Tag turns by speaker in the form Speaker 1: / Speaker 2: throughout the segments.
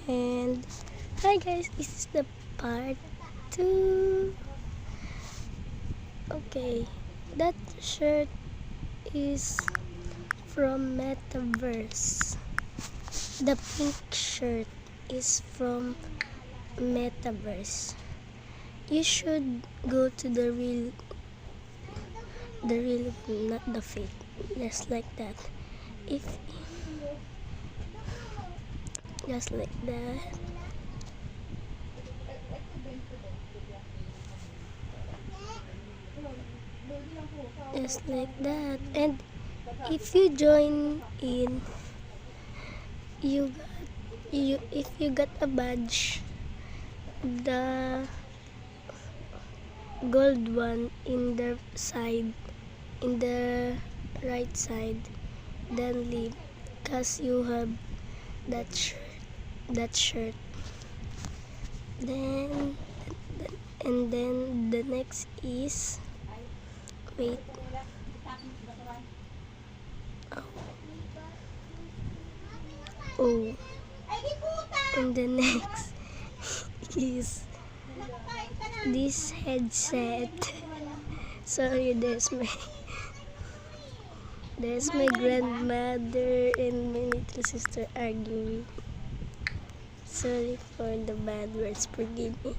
Speaker 1: And hi guys, this is the part 2. Okay, that shirt is from Metaverse. The pink shirt is from Metaverse. You should go to the real, not the fake, just like that. Just like that. Just like that. And if you join in, if you got a badge, the gold one in the right side, then leave, cause you have that shirt. Then the next is, wait, oh, and the next is this headset. Sorry, there's my grandmother and my little sister arguing. Sorry for the bad words, forgive me.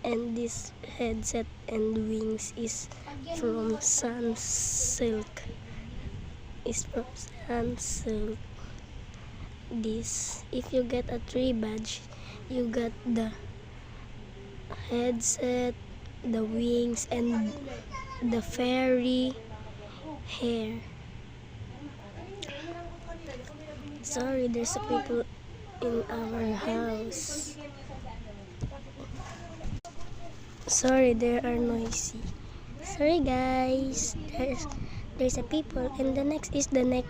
Speaker 1: And this headset and wings is from Sunsilk. This, if you get a 3 badge, you got the headset, the wings, and the fairy hair. Sorry, there's a people in our house. Sorry, they are noisy. Sorry guys, there's a people. And the next is the necklace.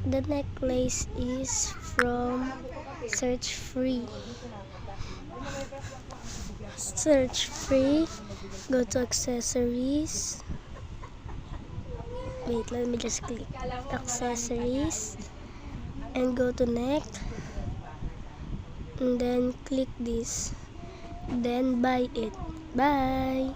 Speaker 1: The necklace is from Search Free. Go to accessories. Wait, let me just click accessories and go to neck, and then click this, then buy it. Bye.